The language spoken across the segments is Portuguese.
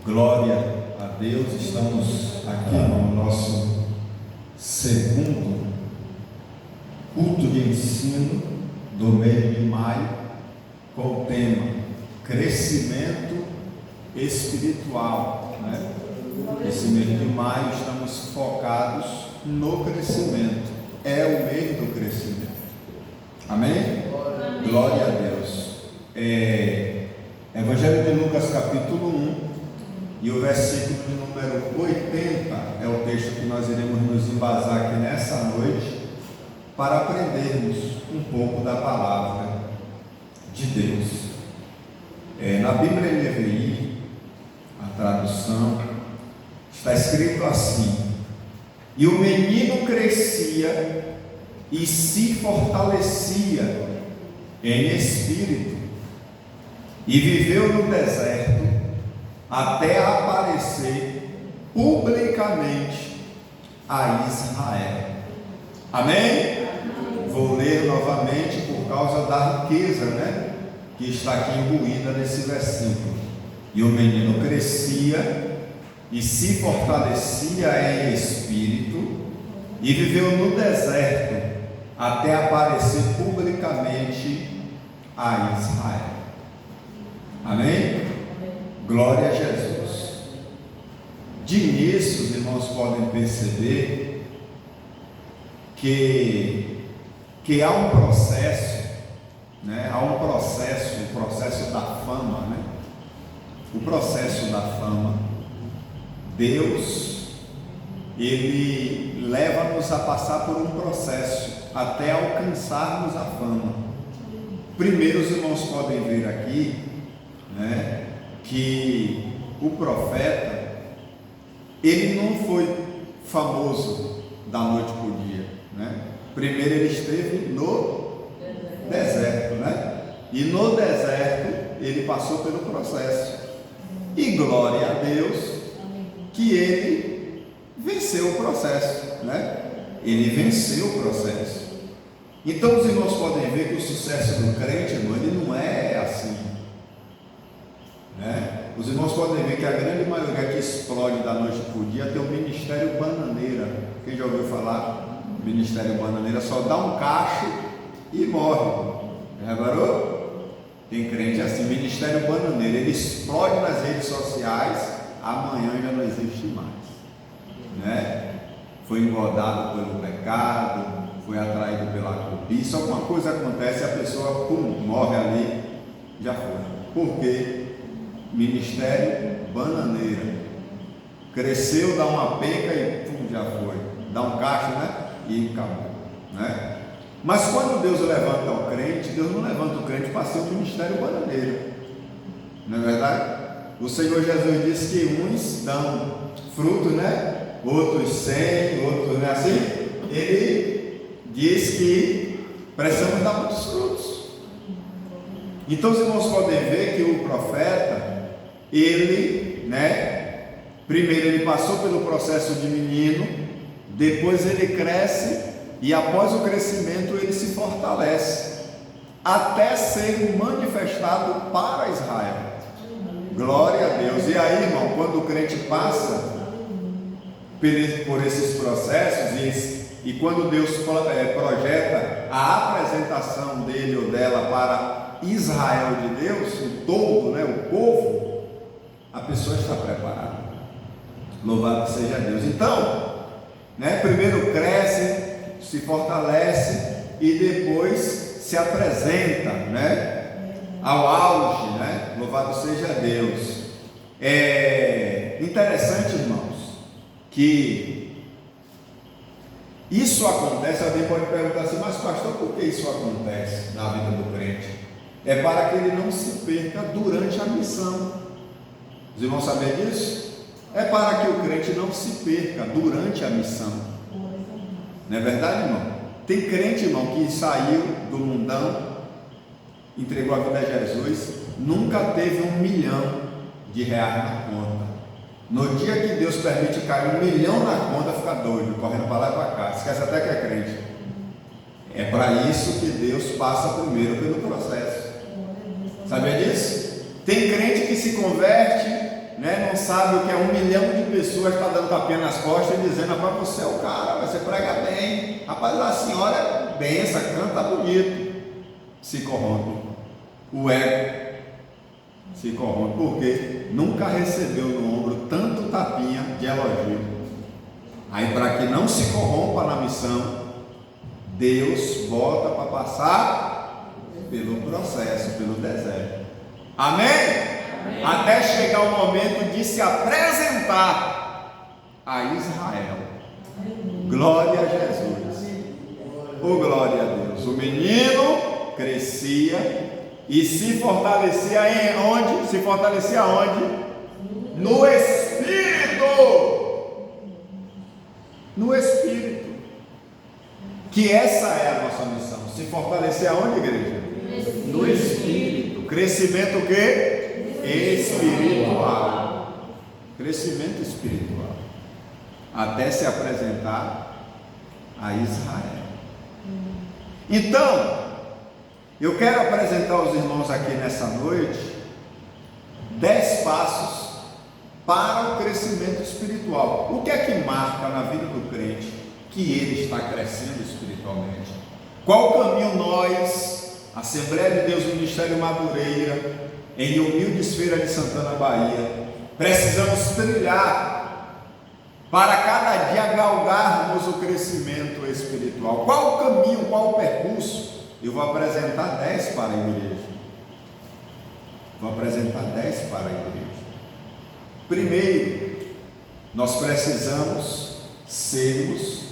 Glória a Deus, estamos aqui no nosso segundo culto de ensino do mês de maio, com o tema crescimento espiritual, né? Esse mês de maio estamos focados no crescimento, é o mês do crescimento, amém? Glória a Deus. Evangelho de Lucas capítulo 1 e o versículo de número 80 é o texto que nós iremos nos embasar aqui nessa noite para aprendermos um pouco da palavra de Deus. Na Bíblia NVI, a tradução, está escrito assim: e o menino crescia e se fortalecia em espírito, e viveu no deserto até aparecer publicamente a Israel. Amém? Vou ler novamente por causa da riqueza, né, que está aqui imbuída nesse versículo. E o menino crescia e se fortalecia em espírito, e viveu no deserto até aparecer publicamente a Israel. Amém? Glória a Jesus. De início, os irmãos podem perceber que há um processo, né? Há um processo, o processo da fama, né? O processo da fama. Deus, Ele leva-nos a passar por um processo até alcançarmos a fama. Primeiro, os irmãos podem ver aqui, né, que o profeta, ele não foi famoso da noite para o dia, né? Primeiro ele esteve no deserto, né? E no deserto ele passou pelo processo, e glória a Deus que ele venceu o processo, né? Ele venceu o processo. Então os irmãos podem ver que o sucesso do crente, irmão, ele não é assim, né? Os irmãos podem ver que a grande maioria que explode da noite para o dia tem o ministério bananeira. Quem já ouviu falar? Ministério bananeira só dá um cacho e morre. Já reparou? Tem crente assim, ministério bananeiro, ele explode nas redes sociais, amanhã já não existe mais, né? Foi engodado pelo pecado, foi atraído pela cobiça, alguma coisa acontece, a pessoa morre ali, já foi. Por quê? Ministério bananeira, cresceu, dá uma penca e já foi, dá um cacho, né? E acabou, né? Mas quando Deus levanta o crente, Deus não levanta o crente para ser um ministério bananeiro, não é verdade? O Senhor Jesus disse que uns dão frutos, né? Outros 100, outros, né? Assim, ele diz que precisamos dar muitos frutos. Então os irmãos podem ver que o profeta, ele, né, primeiro ele passou pelo processo de menino, depois ele cresce, e após o crescimento ele se fortalece, até ser manifestado para Israel. Glória a Deus. E aí, irmão, quando o crente passa por esses processos, e quando Deus projeta a apresentação dele ou dela para Israel de Deus, o todo, né, o povo, a pessoa está preparada. Louvado seja Deus. Então, né, primeiro cresce, se fortalece e depois se apresenta, né, ao auge, né? Louvado seja Deus. É interessante, irmãos, que isso acontece. Alguém pode perguntar assim: mas pastor, por que isso acontece na vida do crente? É para que ele não se perca durante a missão. Os irmãos sabem disso? É para que o crente não se perca durante a missão. Não é verdade, irmão? Tem crente, irmão, que saiu do mundão, entregou a vida a Jesus, nunca teve R$1 milhão na conta. No dia que Deus permite cair R$1 milhão na conta, fica doido, correndo para lá e para cá, esquece até que é crente. É para isso que Deus passa primeiro pelo processo. Sabia disso? Tem crente que se converte, né, não sabe o que é 1 milhão de pessoas está dando tapinha nas costas e dizendo: rapaz, você é o cara, você prega bem, rapaz, a senhora é benção, canta bonito. Se corrompe. O ego se corrompe, porque nunca recebeu no ombro tanto tapinha de elogio. Aí, para que não se corrompa na missão, Deus bota para passar pelo processo, pelo deserto. Amém? Amém? Até chegar o momento de se apresentar a Israel. Glória a Jesus. Oh, glória a Deus. O menino crescia e se fortalecia em onde? Se fortalecia onde? No Espírito. No Espírito. Que essa é a nossa missão. Se fortalecer aonde, igreja? No Espírito. Crescimento o quê? Espiritual. Crescimento espiritual. Até se apresentar a Israel. Então, eu quero apresentar aos irmãos aqui nessa noite 10 passos para o crescimento espiritual. O que é que marca na vida do crente que ele está crescendo espiritualmente? Qual caminho nós, Assembleia de Deus, Ministério Madureira, em Humildes Feira de Santana, Bahia, precisamos trilhar para cada dia galgarmos o crescimento espiritual? Qual o caminho, qual o percurso? Eu vou apresentar 10 para a igreja. Vou apresentar 10 para a igreja. Primeiro, nós precisamos sermos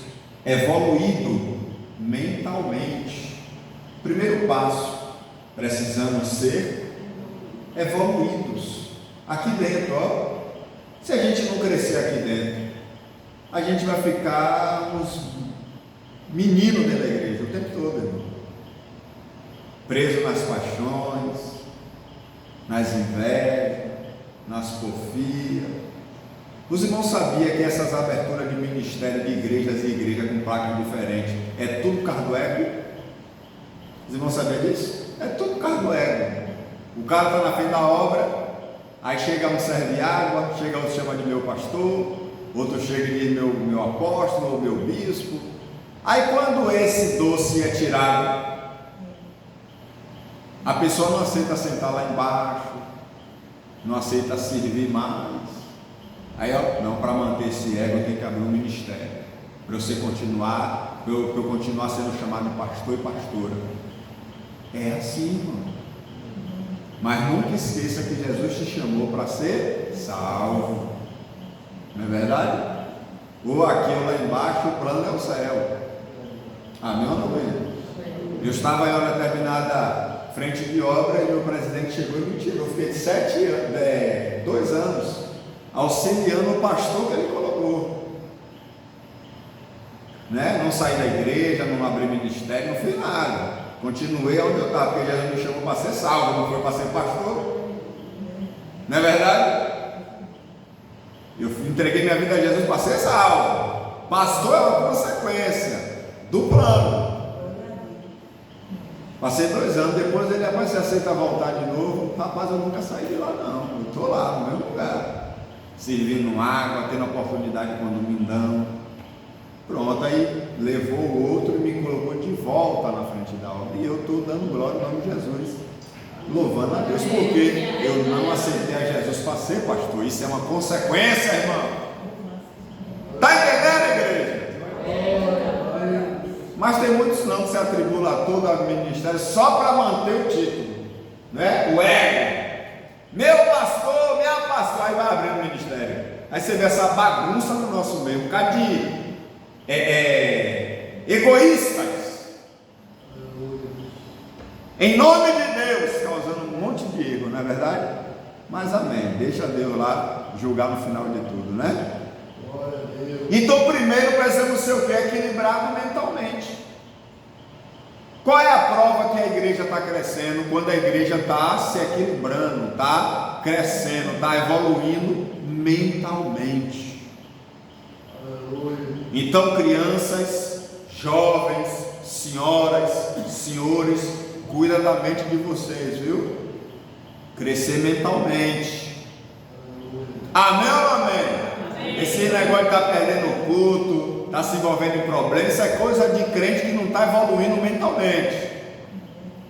evoluídos mentalmente. Primeiro passo, precisamos ser evoluídos aqui dentro, ó. Se a gente não crescer aqui dentro, a gente vai ficar uns meninos dentro da igreja o tempo todo, irmão. Preso nas paixões, nas invejas, nas porfias. Os irmãos sabiam que essas aberturas de ministério de igrejas e igrejas com placa diferente é tudo por causa do ego? Os irmãos sabiam disso? É tudo por causa do ego. O cara está na frente da obra, aí chega um serve água, chega outro chama de meu pastor, outro chega de meu apóstolo ou meu bispo. Aí quando esse doce é tirado, a pessoa não aceita sentar lá embaixo, não aceita servir mais. Aí, ó, não, para manter esse ego eu tenho que abrir um ministério, para você continuar, para eu continuar sendo chamado de pastor e pastora. É assim, irmão. Mas nunca esqueça que Jesus te chamou para ser salvo. Não é verdade? Ou aqui ou lá embaixo, o plano é o céu. Amém ou não é? Eu estava em uma determinada frente de obra e meu presidente chegou e me tirou. Eu fiquei 2 anos auxiliando o pastor que ele colocou, né? Não saí da igreja, não abri ministério, não fiz nada. Continuei onde eu estava, porque Jesus me chamou para ser salvo, não foi para ser pastor. Não é verdade? Eu entreguei minha vida a Jesus para ser salvo. Pastor é uma consequência do plano. Passei 2 anos, depois ele, rapaz, você aceita voltar de novo? Rapaz, eu nunca saí de lá não, eu estou lá no mesmo lugar, servindo água, tendo oportunidade quando me dão. Pronto, aí levou o outro e me colocou de volta na frente da obra, e eu estou dando glória em nome de Jesus, louvando a Deus, porque eu não aceitei a Jesus para ser pastor. Isso é uma consequência, irmão. Está entendendo, igreja? Mas tem muitos não que se atribulam a todo o ministério só para manter o título, né? O ego. Meu pastor, minha pastor, aí vai abrir o ministério. Aí você vê essa bagunça no nosso meio, um bocado de egoístas, em nome de Deus, causando um monte de erro, não é verdade? Mas amém, deixa Deus lá julgar no final de tudo, né? Então primeiro precisamos ser o que? Equilibrado mentalmente. Qual é a prova que a igreja está crescendo? Quando a igreja está se equilibrando, está crescendo, está evoluindo mentalmente. Então crianças, jovens, senhoras, senhores, cuida da mente de vocês, viu? Crescer mentalmente. Amém ou não amém? Esse negócio de estar perdendo o culto, está se envolvendo em problemas, isso é coisa de crente que não está evoluindo mentalmente.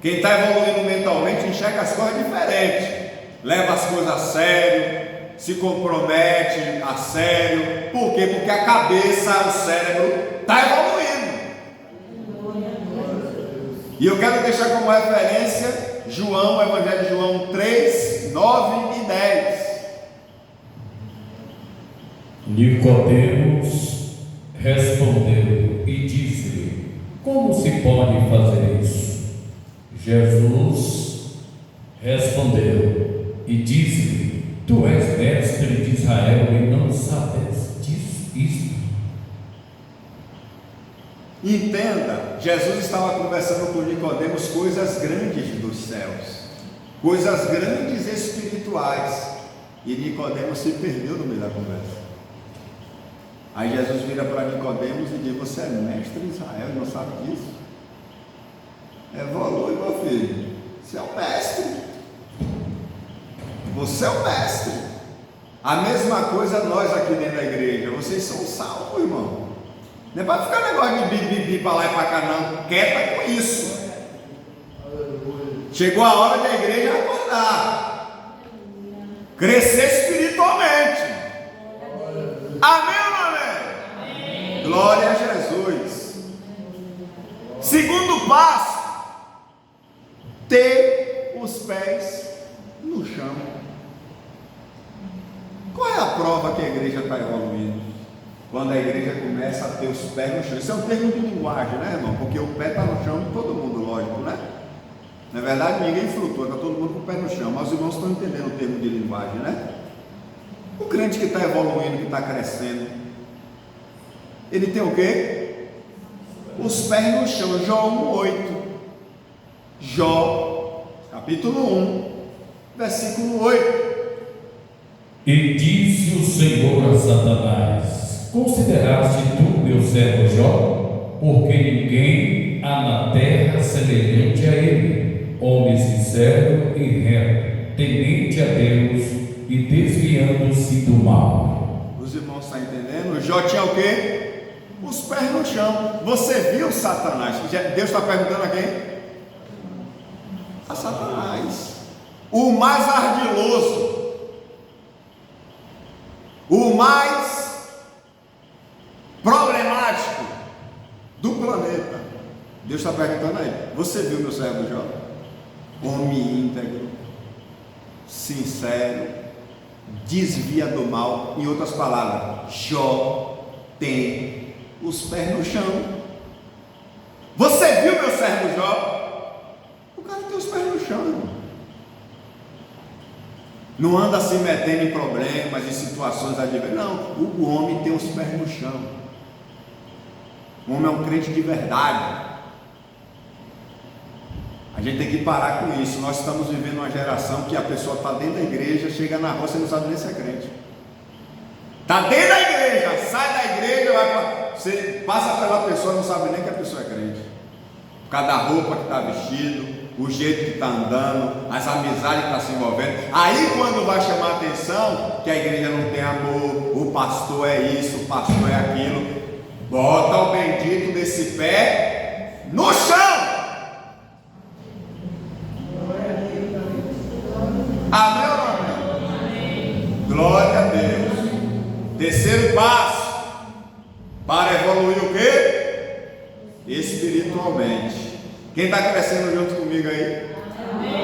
Quem está evoluindo mentalmente enxerga as coisas diferentes, leva as coisas a sério, se compromete a sério. Por quê? Porque a cabeça, o cérebro está evoluindo. E eu quero deixar como referência João, o Evangelho de João 3, 9 e 10. Nicodemos respondeu e disse-lhe: como se pode fazer isso? Jesus respondeu e disse-lhe: tu és mestre de Israel e não sabes isto? Entenda, Jesus estava conversando com Nicodemos coisas grandes dos céus, coisas grandes espirituais, e Nicodemos se perdeu no meio da conversa. Aí Jesus vira para Nicodemos e diz: você é mestre de Israel e não sabe disso? Evolui, meu filho. Você é o mestre. Você é o mestre. A mesma coisa nós aqui dentro da igreja. Vocês são salvos, irmão. Não é para ficar negócio de bibi para lá e para cá, não. Quieta com isso. Chegou a hora da igreja acordar, crescer espiritualmente. Amém ou não amém? Glória a Jesus. Segundo passo: ter os pés no chão. Qual é a prova que a igreja está evoluindo? Quando a igreja começa a ter os pés no chão. Isso é um termo de linguagem, né, irmão? Porque o pé está no chão de todo mundo, lógico, né? Na verdade, ninguém flutua, está todo mundo com o pé no chão. Mas os irmãos estão entendendo o termo de linguagem, né? O crente que está evoluindo, que está crescendo, ele tem o quê? Os pés no chão. Jó 1:8. Jó, capítulo 1, versículo 8. E disse o Senhor a Satanás: consideraste tu meu servo Jó? Porque ninguém há na terra semelhante a ele, homem sincero e reto, temente a Deus e desviando-se do mal. Os irmãos estão entendendo? Jó tinha o quê? Os pés no chão. Você viu Satanás? Deus está perguntando a quem? A Satanás, o mais ardiloso, o mais problemático do planeta. Deus está perguntando a ele: você viu meu servo Jó? Homem íntegro, sincero, desvia do mal. Em outras palavras, Jó tem os pés no chão. Você viu meu servo Jó? O cara tem os pés no chão, irmão. Não anda se metendo em problemas, em situações adversas. Não, o homem tem os pés no chão. O homem é um crente de verdade. A gente tem que parar com isso. Nós estamos vivendo uma geração que a pessoa está dentro da igreja, chega na rua, você não sabe nem se é crente. Está dentro da igreja, sai da igreja, você passa pela pessoa, não sabe nem que a pessoa é crente. Por causa da roupa que está vestido, o jeito que está andando, as amizades que está se envolvendo. Aí quando vai chamar a atenção que a igreja não tem amor, o pastor é isso, o pastor é aquilo, bota o bendito desse pé no chão. Amém ou não amém? Glória a Deus. Terceiro passo para evoluir o quê? Espiritualmente. Quem está crescendo junto comigo aí?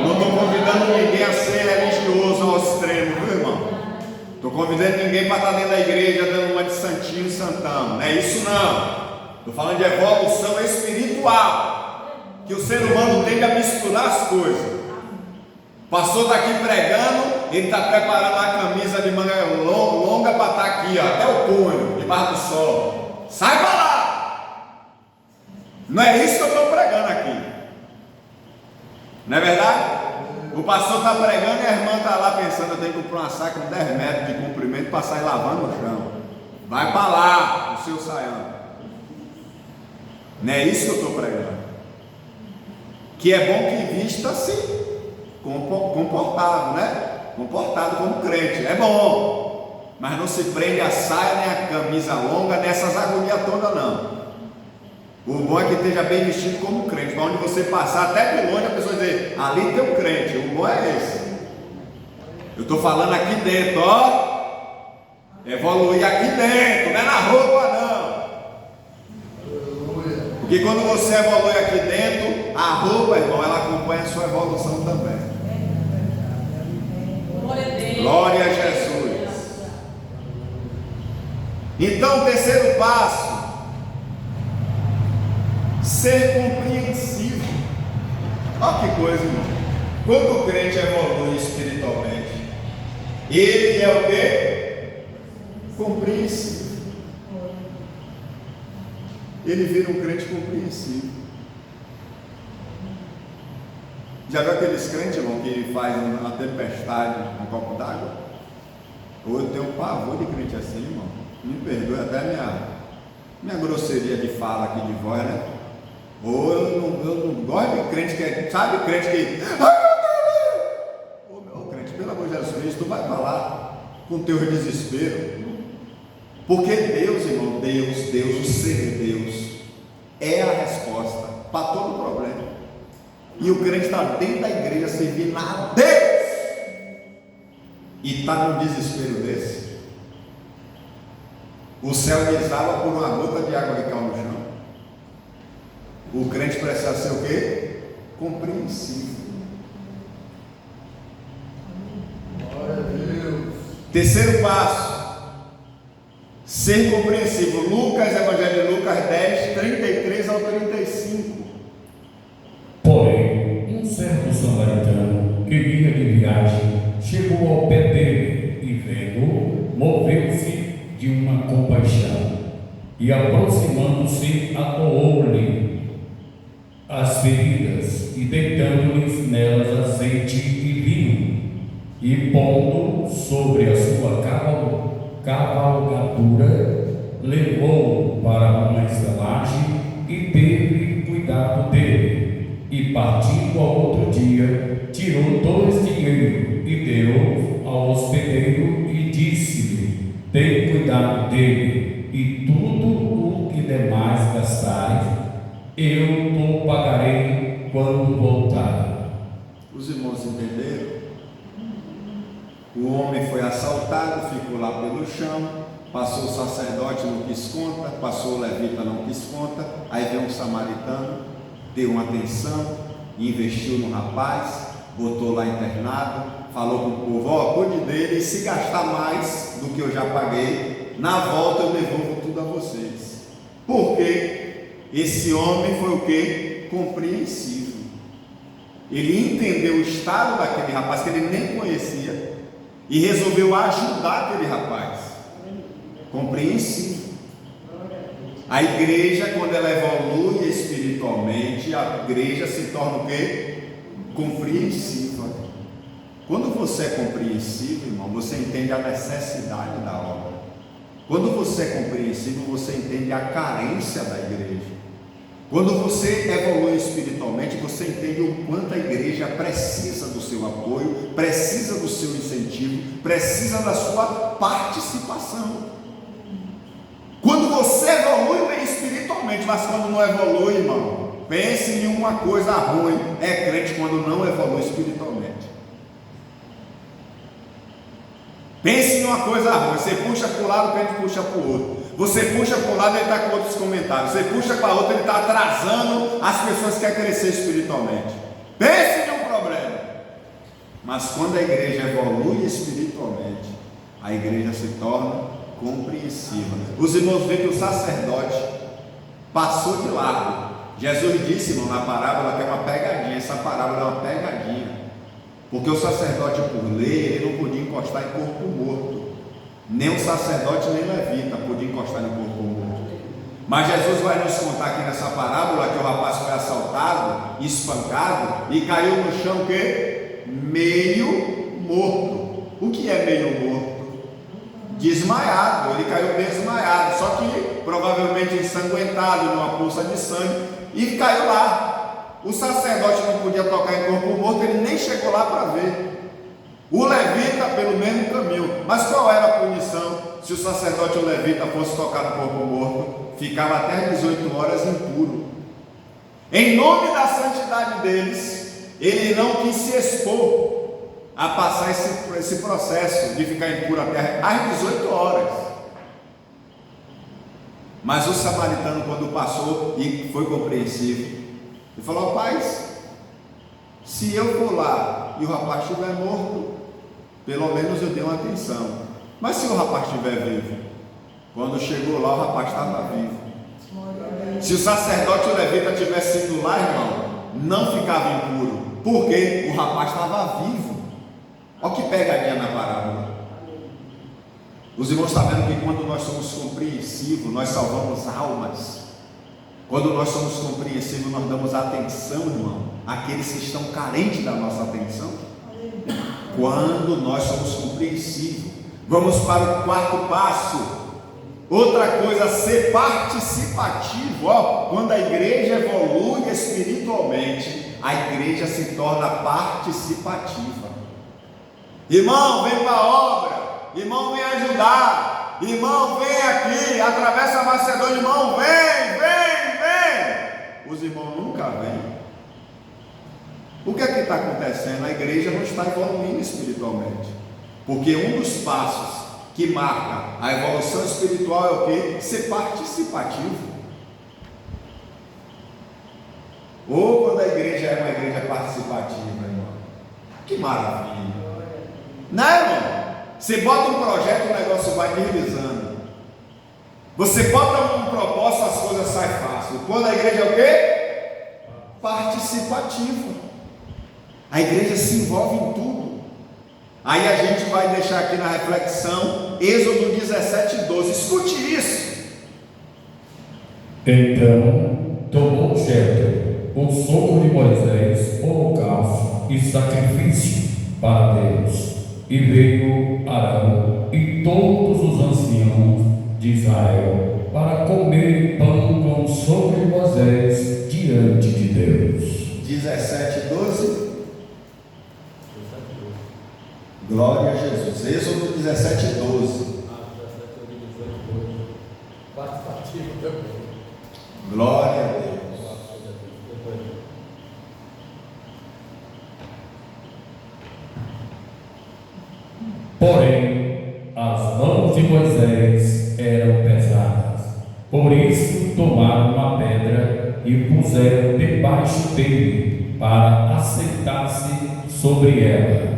Não estou convidando ninguém a ser religioso ao extremo, viu, irmão? Estou convidando ninguém para estar dentro da igreja dando uma de santinho e santão. Não é isso não. Estou falando de evolução espiritual, que o ser humano tende a misturar as coisas. O pastor está aqui pregando, ele está preparando a camisa de manga longa para estar aqui, ó, até o punho, debaixo do sol. Sai para lá! Não é isso que eu estou pregando aqui. Não é verdade? O pastor está pregando e a irmã está lá pensando: eu tenho que comprar uma saca de 10 metros de comprimento para sair lavando o chão. Vai para lá, o seu saião. Não é isso que eu estou pregando. Que é bom que vista assim, comportado, né? Comportado como crente, é bom. Mas não se prende a saia, nem a camisa longa, nessas agonias todas não. O bom é que esteja bem vestido como crente, para onde você passar, até de longe a pessoa dizer, ali tem um crente. O bom é esse. Eu estou falando aqui dentro, ó. Evoluir aqui dentro, não é na roupa não. Porque quando você evolui aqui dentro, a roupa, irmão, ela acompanha a sua evolução também. Glória a Jesus. Então, o terceiro passo, ser compreensivo. Olha que coisa, irmão. Quando o crente evolui espiritualmente, ele é o quê? Compreensivo. Ele vira um crente compreensivo. Já viu aqueles crentes, irmão, que fazem uma tempestade num copo d'água? Ou eu tenho um pavor de crente assim, irmão. Me perdoe até minha grosseria de fala aqui de voz, né? Ou eu não gosto de crente que é, sabe, crente que. Ô meu crente, pelo amor de Jesus, tu vai falar com teu desespero. Porque Deus, irmão, Deus, o ser Deus, é a resposta para todo problema. E o crente está dentro da igreja servindo a Deus e está num desespero desse. O céu desaba por uma gota de água que cai no chão. O crente precisa ser o quê? Compreensivo. Glória a Deus. Terceiro passo, ser compreensivo. Evangelho de Lucas 10, 33 ao 35. Porém, um certo samaritano que vinha de viagem chegou ao pé dele e, vendo, moveu-se de uma compaixão e, aproximando-se, atoou-lhe as feridas e deitando-lhes nelas azeite e vinho, e pondo sobre a sua cavalgadura, levou-o para uma estalagem e teve cuidado dele, e partindo ao outro dia, tirou 2 dinheiros e deu ao hospedeiro e disse-lhe: tem cuidado dele, e tudo o que demais gastares, eu te pagarei quando voltar. Os irmãos entenderam? O homem foi assaltado, ficou lá pelo chão, passou o sacerdote, não quis conta, passou o levita, não quis conta, aí veio um samaritano, deu uma atenção, investiu no rapaz, botou lá internado, falou com o povo, ó, cuide dele, e se gastar mais do que eu já paguei, na volta eu devolvo tudo a vocês. Por quê? Esse homem foi o quê? Compreensivo. Ele entendeu o estado daquele rapaz que ele nem conhecia e resolveu ajudar aquele rapaz. Compreensivo. A igreja, quando ela evolui espiritualmente, a igreja se torna o quê? Compreensiva. Quando você é compreensivo, irmão, você entende a necessidade da obra. Quando você é compreensivo, você entende a carência da igreja. Quando você evolui espiritualmente, você entende o quanto a igreja precisa do seu apoio, precisa do seu incentivo, precisa da sua participação. Quando você evolui bem espiritualmente, mas quando não evolui, irmão, pense em uma coisa ruim, é crente quando não evolui espiritualmente. Pense em uma coisa ruim, você puxa para o lado, o crente puxa para o outro. Você puxa para um lado, ele está com outros comentários. Você puxa para outro, ele está atrasando as pessoas que querem crescer espiritualmente. Pense em um problema. Mas quando a igreja evolui espiritualmente, a igreja se torna compreensiva. Os irmãos veem que o sacerdote passou de largo. Jesus disse, irmão, na parábola que é uma pegadinha. Essa parábola é uma pegadinha. Porque o sacerdote, por lei, ele não podia encostar em corpo morto. Nem o sacerdote, nem levita podia encostar em corpo morto. Mas Jesus vai nos contar aqui nessa parábola que o rapaz foi assaltado, espancado e caiu no chão o quê? Meio morto. O que é meio morto? Desmaiado. Ele caiu desmaiado, só que provavelmente ensanguentado numa poça de sangue, e caiu lá. O sacerdote não podia tocar em corpo morto, ele nem chegou lá para ver. O levita pelo mesmo caminho. Mas qual era a punição? o sacerdote ou levita fosse tocar no corpo morto, ficava até 18 horas impuro. Em nome da santidade deles, ele não quis se expor a passar esse processo de ficar impuro até às 18 horas. Mas o samaritano, quando passou e foi compreensivo, ele falou: rapaz, se eu for lá e o rapaz estiver morto, pelo menos eu dei uma atenção. Mas se o rapaz estiver vivo, quando chegou lá, o rapaz estava vivo. Se o sacerdote ou levita tivesse ido lá, irmão, não ficava impuro, porque o rapaz estava vivo. Olha que pegadinha na parábola. Os irmãos estão vendo que quando nós somos compreensivos, nós salvamos almas. Quando nós somos compreensivos, nós damos atenção, irmão, àqueles que estão carentes da nossa atenção. Quando nós somos compreensivos, vamos para o quarto passo. Outra coisa, ser participativo. Quando a igreja evolui espiritualmente, a igreja se torna participativa. Irmão, vem para a obra. Irmão, vem ajudar. Irmão, vem aqui. Atravessa a Macedônia. Irmão, vem. Os irmãos nunca vêm. O que é que está acontecendo? A igreja não está evoluindo espiritualmente. Porque um dos passos que marca a evolução espiritual é o quê? Ser participativo. Ou quando a igreja é uma igreja participativa, irmão, que maravilha, não é, irmão? Você bota um projeto, o negócio vai deslizando. Você bota um propósito, as coisas saem fácil. Quando a igreja é o quê? Participativa. A igreja se envolve em tudo. Aí a gente vai deixar aqui na reflexão Êxodo 17:12. Escute isso. Então tomou Jetro, o sogro de Moisés, holocausto e sacrifício para Deus, e veio Arão e todos os anciãos de Israel para comer pão com o sogro de Moisés diante de Deus. 17:12. Glória a Jesus. Êxodo 17:12. Glória a Deus. Porém, as mãos de Moisés eram pesadas, por isso tomaram uma pedra e puseram debaixo dele, para assentar-se sobre ela.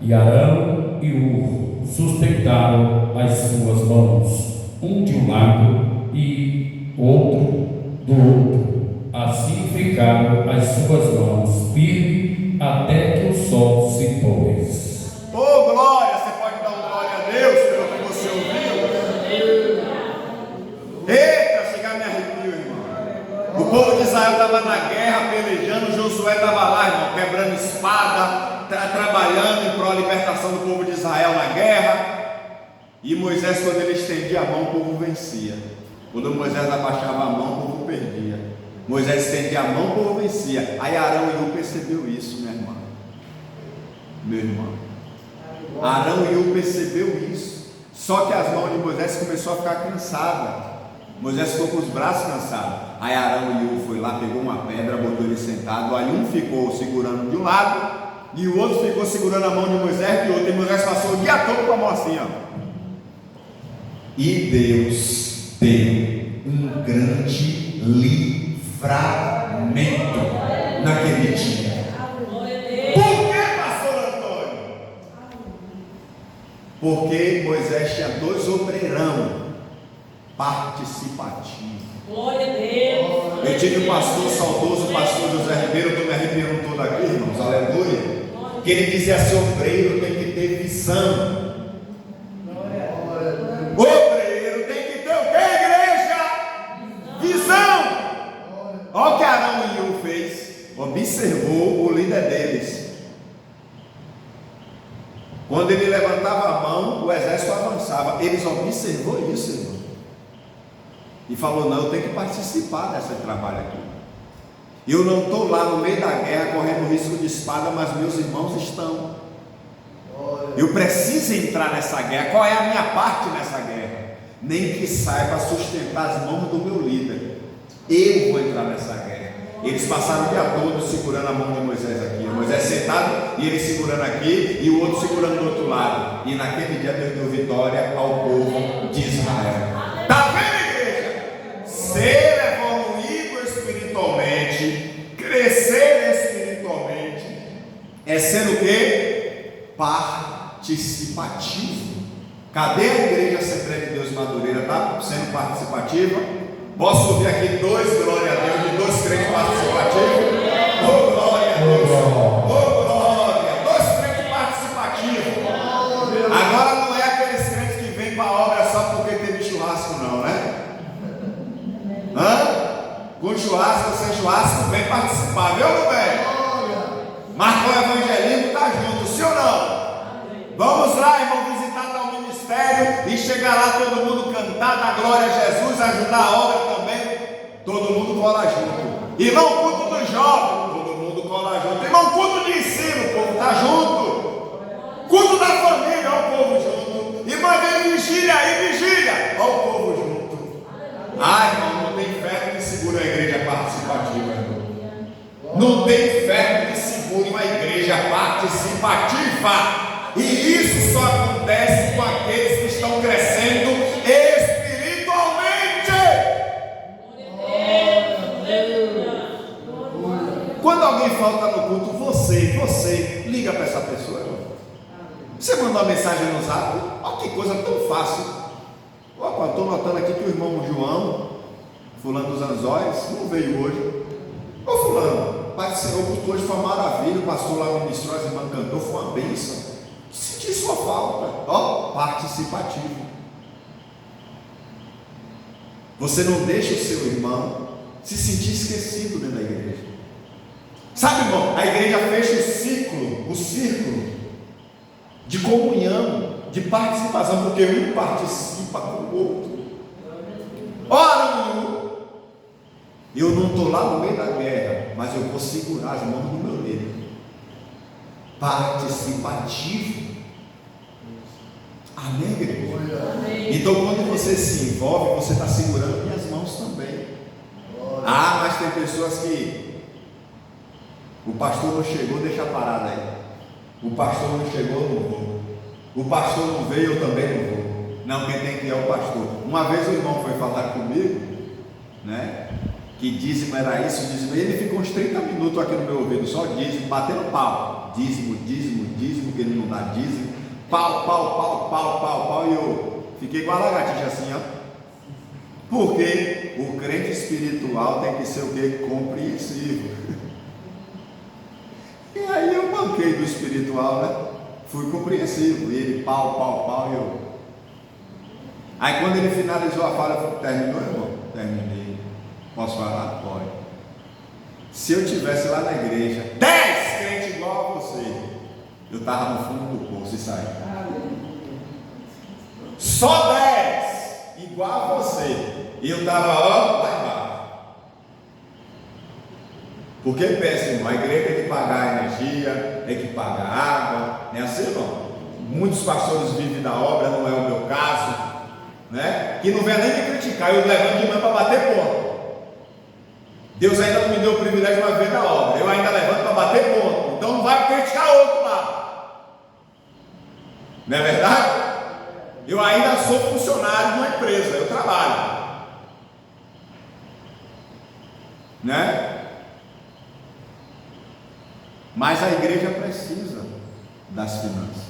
E Arão e Hur sustentaram as suas mãos, um de um lado e outro do outro. Assim ficaram as suas mãos firmes até que o sol se pôs. Oh, glória! Você pode dar uma glória a Deus pelo que você ouviu? Eita, chegar a me arrepio, irmão. O povo de Israel estava na guerra, pelejando. Josué estava lá, irmão, quebrando espada, trabalhando em prol da libertação do povo de Israel na guerra. E Moisés, quando ele estendia a mão, o povo vencia. Quando Moisés abaixava a mão, o povo perdia. Moisés estendia a mão, o povo vencia. Aí Arão e Hur percebeu isso, minha irmã. Meu irmão, Arão e Hur percebeu isso. Só que as mãos de Moisés começou a ficar cansada. Moisés ficou com os braços cansados. Aí Arão e Hur foi lá, pegou uma pedra, botou ele sentado. Aí um ficou segurando de um lado e o outro ficou segurando a mão de Moisés de outro. E Moisés passou o dia todo com a mão assim, ó. E Deus deu um grande livramento naquele dia. Por que, pastor Antônio? Porque Moisés tinha dois obreirão participativos. Glória a Deus. Eu tive um pastor saudoso, o pastor José Ribeiro, eu estou me arrepiando todo aqui, irmãos, aleluia. Que ele dizia assim: obreiro tem que ter visão. Obreiro tem que ter o que, igreja? Visão. Olha o que Arão e Hur fez. Observou o líder deles. Quando ele levantava a mão, o exército avançava. Eles observou isso, irmão, e falou: não, eu tenho que participar desse trabalho aqui. Eu não estou lá no meio da guerra correndo risco de espada, mas meus irmãos estão. Eu preciso entrar nessa guerra. Qual é a minha parte nessa guerra? nem que saiba sustentar as mãos do meu líder. Eu vou entrar nessa guerra. Eles passaram o dia todo segurando a mão de Moisés aqui. Moisés sentado e ele segurando aqui e o outro segurando do outro lado. E naquele dia Deus deu vitória ao povo de Israel. Está vendo, igreja? Ser evoluído espiritualmente, crescer espiritualmente, é ser o quê? Participativo. Cadê a igreja Assembleia de Deus Madureira? Está sendo participativa? Posso ouvir aqui 2 glória a Deus de 2 crentes participativos? Oh glória a Deus! Oh glória! 2 crentes participativos. Agora não é aqueles crentes que vêm para a obra só porque teve churrasco, não, né? Com churrasco ou sem churrasco, vem participar, viu, meu bem? Mas com o evangelismo está junto, sim ou não? Vamos lá, irmão, visitar tal ministério e chegar lá, todo mundo cantar da glória a Jesus, ajudar a obra também. Todo mundo cola junto. Irmão, culto do jovem, todo mundo cola junto. Irmão, culto de ensino, o povo está junto. Culto da família, olha o povo junto. Irmão, vem vigília aí, vigília, olha o povo junto. Ai, irmão, não tem fé que segura a igreja participativa, irmão. Não tem fé que segure uma igreja participativa. E isso só acontece com aqueles que estão crescendo espiritualmente. Quando alguém falta no culto, você liga para essa pessoa, irmão. Você manda uma mensagem no zap. Olha que coisa tão fácil. Opa, estou notando aqui que o irmão João, fulano dos Anzóis, não veio hoje. Ô fulano, Pai do Senhor, o culto hoje foi uma maravilha. O pastor lá ministrou, as irmãs cantou, foi uma bênção. Senti sua falta. Ó, participativo. Você não deixa o seu irmão se sentir esquecido dentro da igreja. Sabe, irmão, a igreja fecha o círculo de comunhão, de participação, porque um participa com o outro. Ora, eu não estou lá no meio da guerra, mas eu vou segurar as mãos do meu líder. Participativo. Amém, igreja? Amém. Então, quando você se envolve, você está segurando minhas mãos também. Ah, mas tem pessoas que o pastor não chegou, deixa parado aí. O pastor não chegou, eu não vou. O pastor não veio, eu também não vou. Não, quem tem que ir é o pastor. Uma vez o irmão foi falar comigo, né? Que dízimo era isso, dízimo. E ele ficou uns 30 minutos aqui no meu ouvido, só dízimo, batendo pau. Dízimo, que ele não dá dízimo. Pau. E eu fiquei com a lagartixa assim, ó. Porque o crente espiritual tem que ser o quê? Compreensivo. E aí eu banquei do espiritual, né? Fui compreensivo. E ele pau, e eu. Aí quando ele finalizou a fala, eu falei, terminou, irmão? Terminei. Posso falar? Pode. Se eu tivesse lá na igreja 10 crentes igual a você, eu estava no fundo do poço e saí. Só 10 igual a você, e eu estava lá embaixo. Porque pensa, irmão, a igreja tem que pagar a energia, tem que pagar a água, não é assim, irmão? Muitos pastores vivem da obra, não é o meu caso, né? Que não vem nem me criticar, eu levanto de manhã para bater ponto. Deus ainda não me deu o privilégio de uma vez na obra, eu ainda levanto para bater ponto, então não vai criticar outro lá, não é verdade? Eu ainda sou funcionário de uma empresa, eu trabalho, né? Mas a igreja precisa das finanças,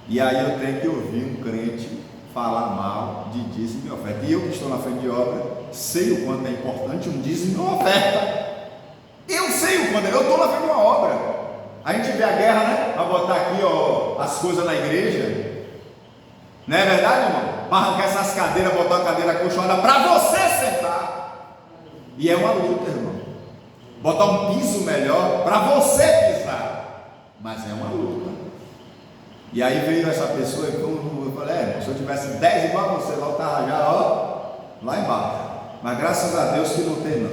e aí eu tenho que ouvir um crente falar mal de dízimo e oferta, e eu que estou na frente de obra, sei o quanto é importante um dízimo e uma oferta. Eu sei o quanto, eu estou na frente de uma obra. A gente vê a guerra, né? Para botar aqui, ó, as coisas na igreja. Não é verdade, irmão? Para arrancar essas cadeiras, botar uma cadeira acolchoada para você sentar. E é uma luta, irmão. Botar um piso melhor para você pisar. Mas é uma luta. E aí veio essa pessoa e eu falei, se eu tivesse 10 igual a você, lá eu estava já, ó, lá embaixo. Mas graças a Deus que não tem, não.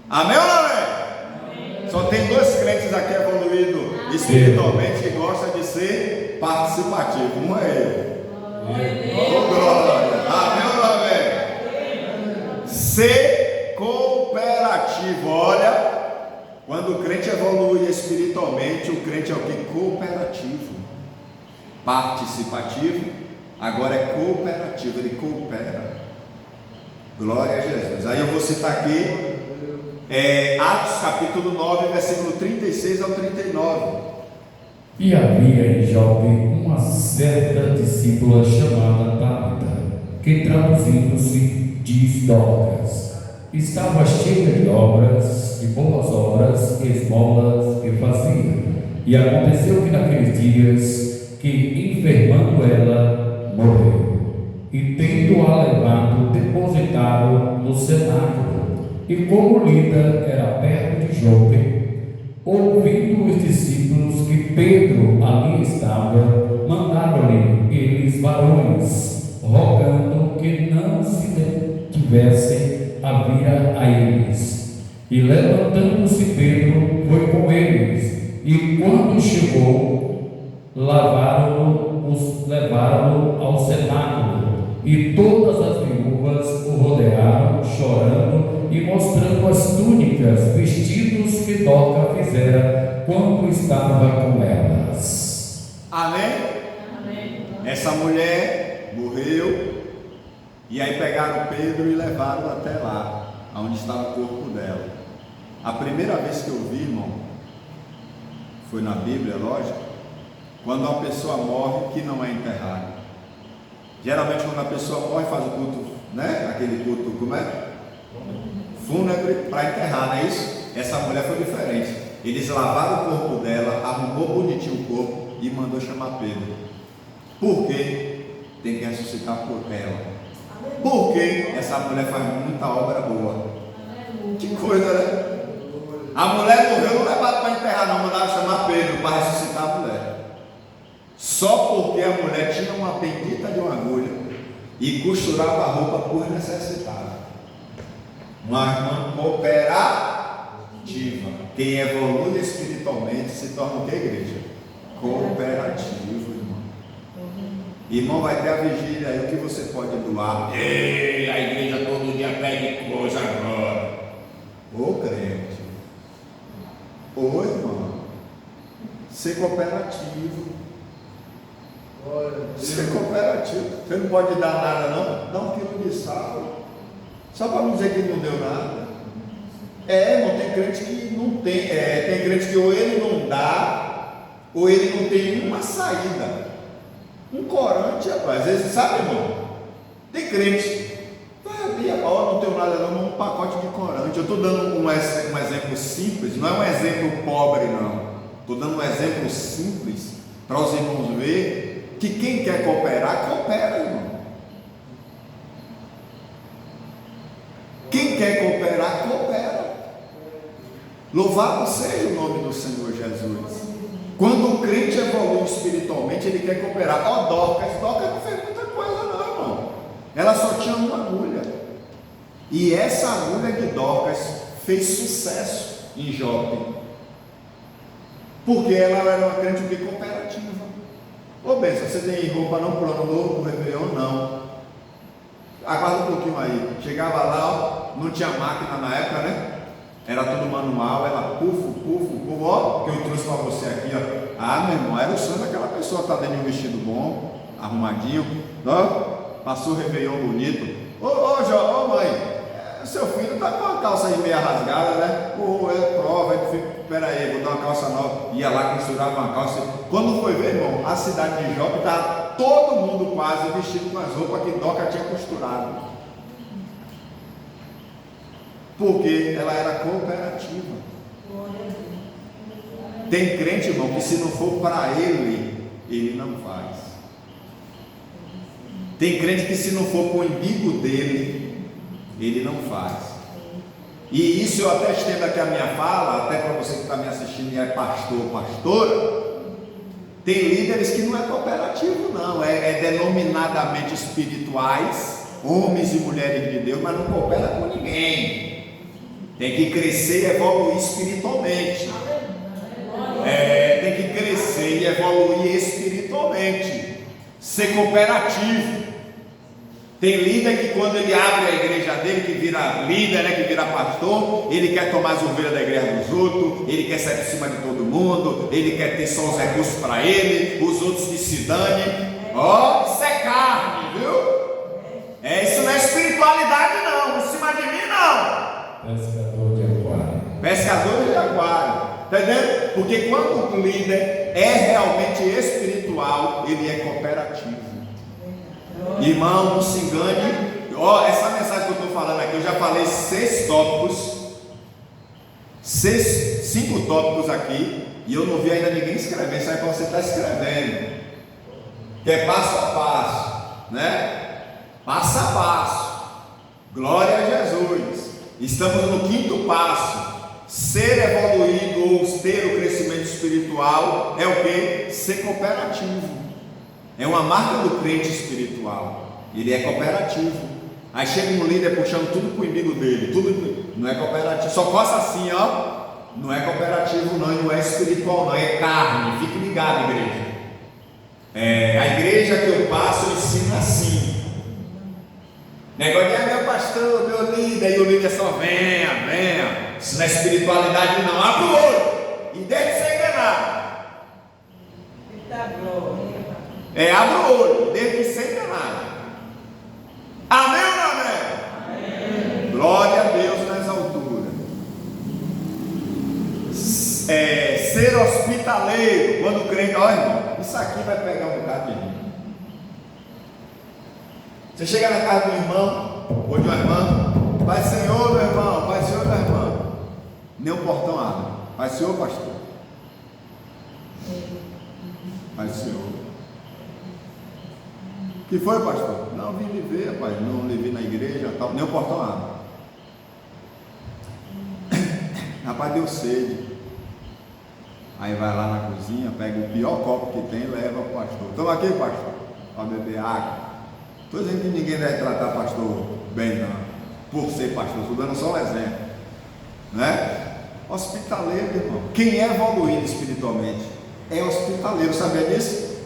Amém ou não amém? Só tem 2 crentes aqui evoluídos espiritualmente que gostam de ser participativo. Um é ele. Oh, glória. Amém ou não Ser cooperativo. Olha, quando o crente evolui espiritualmente, o crente é o que? Cooperativo. Participativo, agora é cooperativo, ele coopera. Glória a Jesus. Aí eu vou citar aqui Atos capítulo 9, versículo 36 ao 39. E havia em Jope uma certa discípula chamada Tabita, que traduzindo-se diz Dorcas, estava cheia de obras, de boas obras e esmolas que fazia. E aconteceu que naqueles dias, que enfermando ela, morreu. E tendo-a levado, depositaram no cenáculo. E como Lida era perto de Jope, ouvindo os discípulos que Pedro ali estava, mandaram-lhe eles varões, rogando que não se detivessem a vir a eles. E levantando-se Pedro, foi com eles, e quando chegou, levaram-no ao cenáculo, e todas as viúvas o rodearam, chorando e mostrando as túnicas, vestidos que Dorca fizera quando estava com elas. Amém? Amém. Essa mulher morreu, e aí pegaram Pedro e levaram até lá, onde estava o corpo dela. A primeira vez que eu vi, irmão, foi na Bíblia, lógico, quando uma pessoa morre que não é enterrada. Geralmente quando a pessoa morre faz o culto, né? Aquele culto, como é? Fúnebre para enterrar, não é isso? Essa mulher foi diferente. Eles lavaram o corpo dela, arrumou bonitinho o corpo e mandou chamar Pedro. Por quê? Tem que ressuscitar por ela. Porque essa mulher faz muita obra boa. Que coisa, né? A mulher morreu, não levaram para enterrar, não, mandaram chamar Pedro para ressuscitar a mulher. Só porque a mulher tinha uma bendita de uma agulha e costurava a roupa por necessidade. Uma irmã cooperativa. Quem evolui espiritualmente se torna o que, igreja? Cooperativo, irmão. Irmão, vai ter a vigília aí, o que você pode doar? Ei, a igreja todo dia pede coisa agora. Ô crente, ô irmão, ser cooperativo. Ser cooperativo. Você não pode dar nada não? Dá 1 quilo de sal. Só para não dizer que não deu nada. Não tem crente que não tem. Tem crente que ou ele não dá, ou ele não tem uma saída. Um corante, rapaz. Às vezes, sabe, irmão? Tem crente. Não tenho nada não, mas um pacote de corante. Eu estou dando um exemplo simples, não é um exemplo pobre não. Estou dando um exemplo simples para os irmãos verem que quem quer cooperar, coopera, irmão. Quem quer cooperar, coopera. Louvado seja o nome do Senhor Jesus. Quando o crente evolui espiritualmente, ele quer cooperar. Dorcas não fez muita coisa não, irmão. Ela só tinha uma agulha. E essa agulha de Dorcas fez sucesso em Jope. Porque ela era uma crente bem cooperativa. Ô benção, você tem roupa não para o ano novo, para o Réveillon? Não. Aguarda um pouquinho aí. Chegava lá, não tinha máquina na época, né? Era tudo manual, ela pufo, ó, que eu trouxe para você aqui, ó. Ah, meu irmão, era o sonho daquela pessoa estar dentro de um vestido bom, arrumadinho, ó, passou o Réveillon bonito. Ô mãe, seu filho tá com a calça aí meia rasgada, né? Prova, peraí, vou dar uma calça nova. Ia lá, costurava uma calça. Quando foi ver, irmão, a cidade de Jope estava todo mundo quase vestido com as roupas que Dorca tinha costurado. Porque ela era cooperativa. Tem crente, irmão, que se não for para ele não faz. Tem crente que se não for com o umbigo dele, ele não faz. E isso eu até estendo aqui a minha fala, até para você que está me assistindo e é pastor ou pastora. Tem líderes que não é cooperativo não, é denominadamente espirituais, homens e mulheres de Deus, mas não coopera com ninguém. Tem que crescer e evoluir espiritualmente. Tem que crescer e evoluir espiritualmente. Ser cooperativo. Tem líder que quando ele abre a igreja dele, que vira líder, né, que vira pastor, ele quer tomar as ovelhas da igreja dos outros, ele quer sair por cima de todo mundo, ele quer ter só os recursos para ele, os outros que se dane. Ó, isso é carne, viu? Isso não é espiritualidade não, em cima de mim não. Pescador de aquário. Pescador de aquário, tá entendendo? Porque quando o líder é realmente espiritual, ele é cooperativo. Irmão, não se engane. Ó, essa mensagem que eu estou falando aqui, eu já falei 6 tópicos, 5 tópicos aqui, e eu não vi ainda ninguém escrever. Isso aí que você está escrevendo, que é passo a passo, né? Passo a passo. Glória a Jesus. Estamos no 5º passo. Ser evoluído ou ter o crescimento espiritual é o que? Ser cooperativo. É uma marca do crente espiritual. Ele é cooperativo. Aí chega um líder puxando tudo pro inimigo dele. Tudo não é cooperativo. Só coça assim, ó. Não é cooperativo não, e não é espiritual não, é carne. Fique ligado, igreja. A igreja que eu passo, eu ensino assim. Negócio de meu pastor, meu líder, e o líder só venha. Isso não é espiritualidade não. Abre o olho e deixe de ser enganado. Abre o olho, deixe de ser enganado. Amém ou não amém? Amém. Glória a Deus nas alturas. Ser hospitaleiro. Quando o crente, olha irmão, isso aqui vai pegar um bocado de mim. Você chega na casa do irmão ou de uma irmã, Pai Senhor, meu irmão, Pai Senhor, minha irmã. Nem o portão abre. Pai Senhor, pastor. Pai Senhor. O que foi, pastor? Não, vim lhe ver, rapaz. Não lhe vi na igreja, tal. Nem o portão abre. Rapaz, deu sede. Aí vai lá na cozinha, pega o pior copo que tem e leva para o pastor. Toma aqui, pastor, para beber água. Estou dizendo que ninguém deve tratar pastor bem, não, por ser pastor, estou dando só um exemplo, né? Hospitaleiro, irmão. Quem é evoluído espiritualmente é hospitaleiro, sabia disso?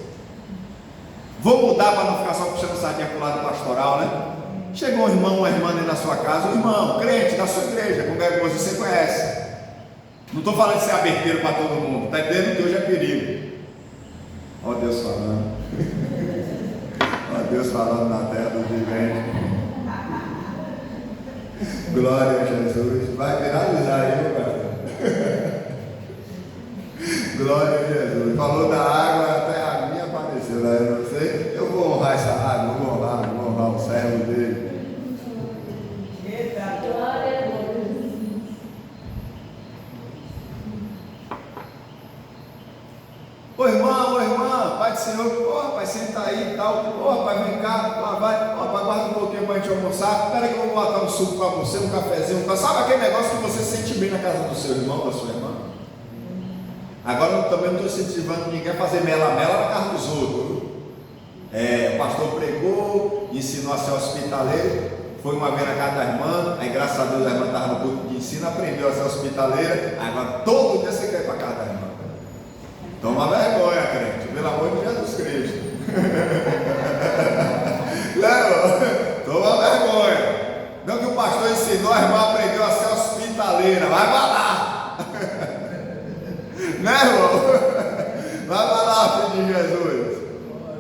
Vou mudar para não ficar só puxando sardinha para o lado pastoral, né? Chegou um irmão, uma irmã aí na sua casa, um irmão, crente da sua igreja, qualquer coisa você conhece. Não estou falando de ser aberteiro para todo mundo, está entendendo que hoje é perigo. Ó Deus falando. Ó Deus falando na terra do vivente. Glória a Jesus. Vai viralizar aí, meu pastor. Glória a Jesus. Falou da água, até a aguinha apareceu, né? Eu não sei. Eu vou honrar essa água, vou honrar o servo dele. Ô irmã, Pai do Senhor, ó rapaz, senta aí e tal, ó rapaz, vem cá, ó vai, ó rapaz, guarda um pouquinho pra gente almoçar, espera que eu vou botar um suco pra você, um cafezinho, sabe aquele negócio que você sente bem na casa do seu irmão, da sua irmã? Agora eu também não estou incentivando ninguém a fazer mela-mela na casa dos outros. O pastor pregou, ensinou a ser hospitaleiro, foi uma vez na casa da irmã, aí graças a Deus a irmã estava no culto de ensino, aprendeu a ser hospitaleira, agora todo dia você quer ir para a casa da irmã. Toma vergonha, crente, pelo amor de Jesus Cristo. Não, toma vergonha. Não que o pastor ensinou, a irmã aprendeu a ser hospitaleira, vai para lá. Né, irmão? Vai para lá, filho de Jesus.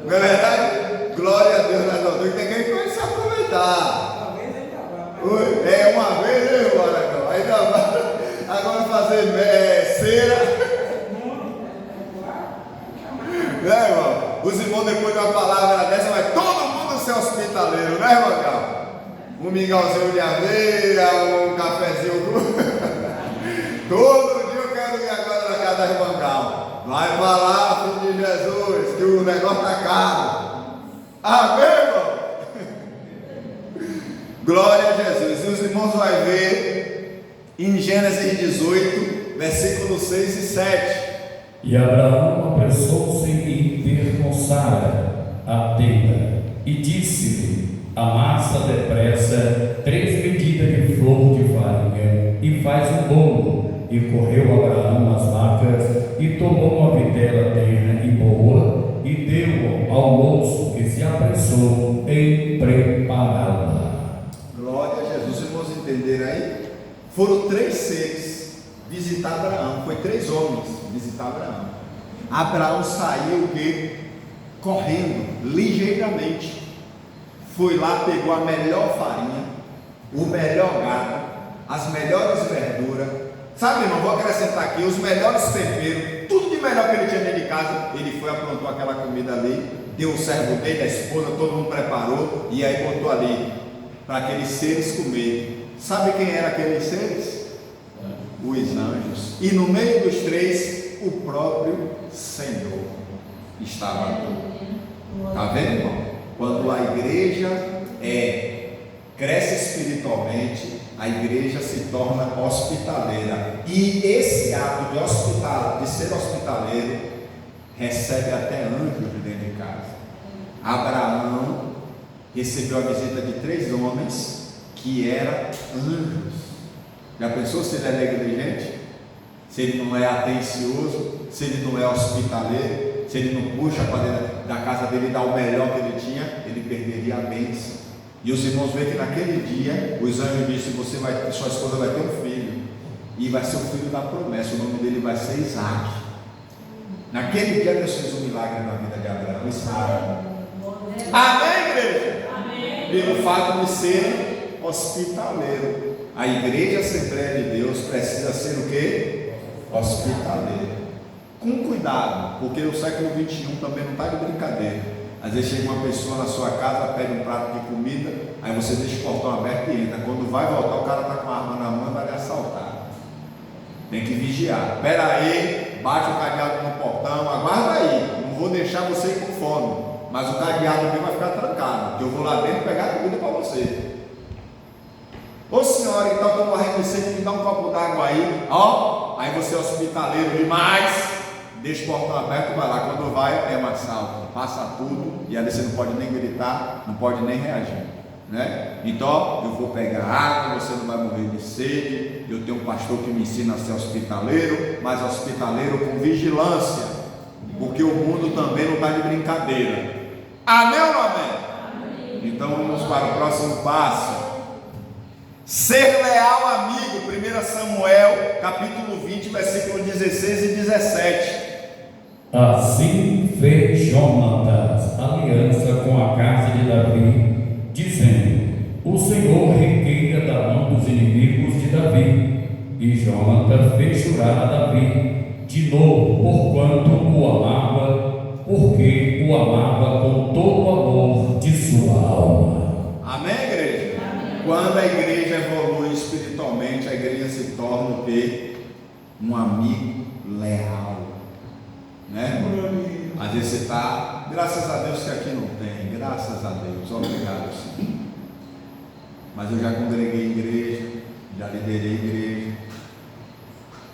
Não é verdade? Glória a Deus nas alturas. Tem quem conhece aproveitar. Uma vez, né, irmão? Ainda vai. Agora fazer cera. Né, irmão? Os irmãos, depois de uma palavra dessa, vai todo mundo ser hospitaleiro, né, irmão? Um mingauzinho de aveia, um cafezinho. Todo dia eu quero ir agora na casa da irmã Gal. Vai para lá, filho de Jesus, que o negócio está caro. Amém, irmão? Glória a Jesus. E os irmãos vão ver em Gênesis 18, versículos 6 e 7. E Abraão apressou-se em ter com Sara, a tenda, e disse-lhe: amassa depressa 3 medidas de flor de farinha e faz um bolo. E correu Abraão às vacas e tomou uma vitela terna e boa e deu ao moço que se apressou em preparar. ampará-la. Glória a Jesus. Irmãos, entenderam aí? Foram 3 seres visitar Abraão. Foi 3 homens visitar Abraão. Abraão saiu o quê? Correndo, ligeiramente. Foi lá, pegou a melhor farinha, o melhor gado, as melhores verduras. Sabe, irmão, vou acrescentar aqui, os melhores temperos, tudo de melhor que ele tinha dentro de casa. Ele foi, aprontou aquela comida ali, deu o servo dele, a esposa, todo mundo preparou, e aí botou ali, para aqueles seres comerem. Sabe quem eram aqueles seres? Os anjos. E no meio dos 3, o próprio Senhor estava ali. Está vendo, irmão? Quando a igreja cresce espiritualmente, a igreja se torna hospitaleira. E esse ato de ser hospitaleiro recebe até anjos dentro de casa. Abraão recebeu a visita de 3 homens que eram anjos. Já pensou se ele é negligente? Se ele não é atencioso? Se ele não é hospitaleiro? Se ele não puxa para dentro da casa dele e dá o melhor que ele tinha, ele perderia a bênção. E os irmãos veem que naquele dia os anjos disseram: sua esposa vai ter um filho, e vai ser o filho da promessa, o nome dele vai ser Isaac. Naquele dia Deus fez um milagre na vida de Abraão, Isaac. Amém, igreja? Amém. Pelo fato de ser hospitaleiro. A igreja Assembleia de Deus precisa ser o quê? Hospitaleiro. Com cuidado, porque o século 21 também não está de brincadeira. Às vezes chega uma pessoa na sua casa, pede um prato de comida, aí você deixa o portão aberto e entra. Quando vai voltar, o cara está com a arma na mão e vai lhe assaltar. Tem que vigiar. Espera aí, bate o cadeado no portão, aguarda aí. Não vou deixar você ir com fome, mas o cadeado aqui vai ficar trancado, que eu vou lá dentro pegar comida para você. Ô senhora, então estou morrendo de sede, me dá um copo d'água aí, ó. Aí você é hospitaleiro demais, deixa o portão aberto, vai lá. Quando vai, é um assalto, passa tudo, e ali você não pode nem gritar, não pode nem reagir, né? Então, eu vou pegar água, você não vai morrer de sede. Eu tenho um pastor que me ensina a ser hospitaleiro, mas hospitaleiro com vigilância, porque o mundo também não está de brincadeira. Amém ou não amém? Então vamos para o próximo passo. Ser leal amigo, 1 Samuel, capítulo 20, versículo 16 e 17. Assim fez Jonatas aliança com a casa de Davi, dizendo: o Senhor requeira da mão dos inimigos de Davi. E Jonatas fez jurar a Davi de novo, porquanto o amava, porque o amava com todo o amor de sua alma. Amém, igreja? Quando a igreja evolui espiritualmente, a igreja se torna o quê? Um amigo leal, né? Às vezes você está, graças a Deus que aqui não tem, graças a Deus, obrigado Senhor. Mas eu já congreguei igreja, já liderei igreja,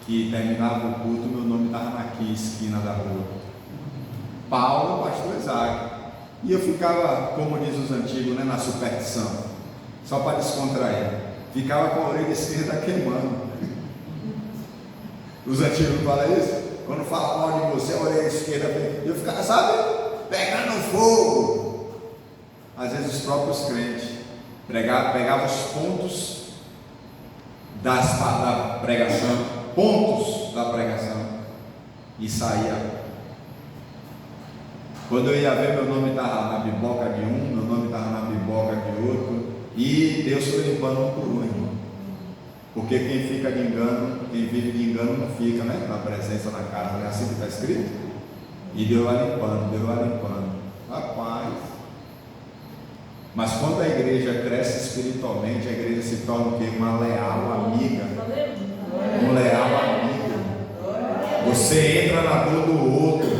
que terminava o culto, meu nome estava aqui, esquina da rua, Paulo, pastor Isaac, e eu ficava, como diz os antigos, né, na superstição. Só para descontrair, ficava com a orelha esquerda queimando. Os antigos falam isso? Quando fala mal de você, a orelha esquerda, eu ficava, sabe, pegando fogo. Às vezes os próprios crentes pegavam os pontos da pregação, e saía. Quando eu ia ver, meu nome estava na biboca de um, meu nome estava na biboca de outro. E Deus foi limpando um por um, irmão. Porque quem fica de engano, quem vive de engano não fica, né? Na presença na casa, não é assim que está escrito? E Deus vai limpando. Rapaz. Mas quando a igreja cresce espiritualmente, a igreja se torna o quê? Uma leal amiga. Um leal amigo. Você entra na dor do outro.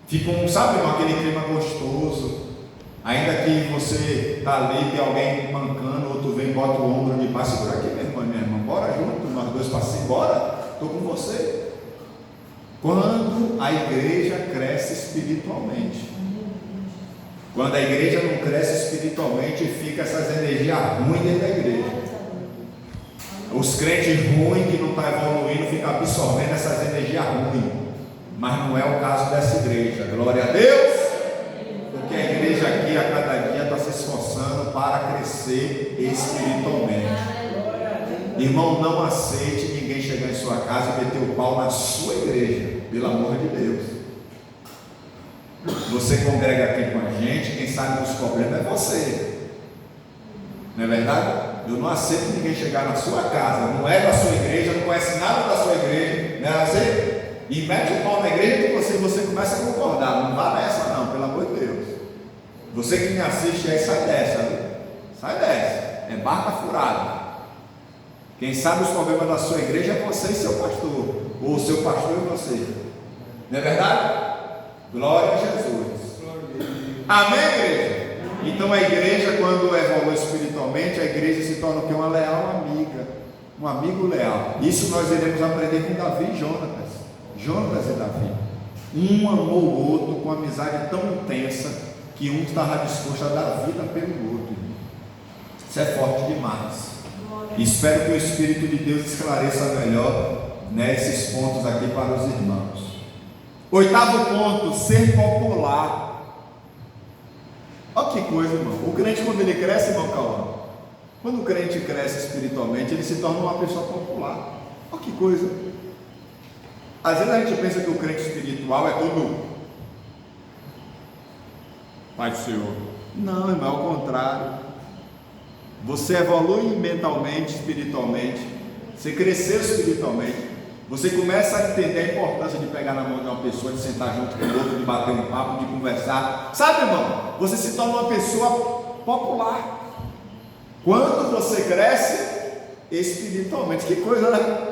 Fica sabe, aquele clima gostoso. Ainda que você está ali, tem alguém mancando, outro vem, bota o ombro de paz, segura aqui, minha irmã, bora junto, nós dois passinhos, bora, estou com você. Quando a igreja cresce espiritualmente, quando a igreja não cresce espiritualmente, fica essas energias ruins dentro da igreja. Os crentes ruins que não estão evoluindo, ficam absorvendo essas energias ruins, mas não é o caso dessa igreja, glória a Deus. Porque a igreja aqui a cada dia está se esforçando para crescer espiritualmente. Irmão, não aceite ninguém chegar em sua casa e meter o pau na sua igreja, pelo amor de Deus. Você congrega aqui com a gente, quem sabe dos problemas é você, não é verdade? Eu não aceito ninguém chegar na sua casa, não é da sua igreja, não conhece nada da sua igreja, não é assim? E mete o pau na igreja e você começa a concordar. Não vá nessa não, pelo amor de Deus. Você que me assiste aí, sai dessa, viu? Sai dessa, é barca furada. Quem sabe os problemas da sua igreja é você e seu pastor, ou o seu pastor e você, não é verdade? Glória a Jesus. Amém, igreja? Então a igreja, quando evolui espiritualmente, a igreja se torna o quê? Uma leal amiga, um amigo leal. Isso nós iremos aprender com Davi e Jonatas e Davi. Um amou o outro com amizade tão intensa que um estava disposto a dar vida pelo outro. Isso é forte demais. Espero que o Espírito de Deus esclareça melhor, né, esses pontos aqui para os irmãos. 8º ponto, ser popular. Olha que coisa, irmão. O crente, quando ele cresce, irmão Cauã, quando o crente cresce espiritualmente, ele se torna uma pessoa popular. Olha que coisa. Às vezes a gente pensa que o crente espiritual é todo Pai do Senhor. Não, irmão, é o contrário. Você evolui mentalmente, espiritualmente, você cresceu espiritualmente, você começa a entender a importância de pegar na mão de uma pessoa, de sentar junto com o outro, de bater um papo, de conversar. Sabe, irmão? Você se torna uma pessoa popular quando você cresce espiritualmente. Que coisa, né?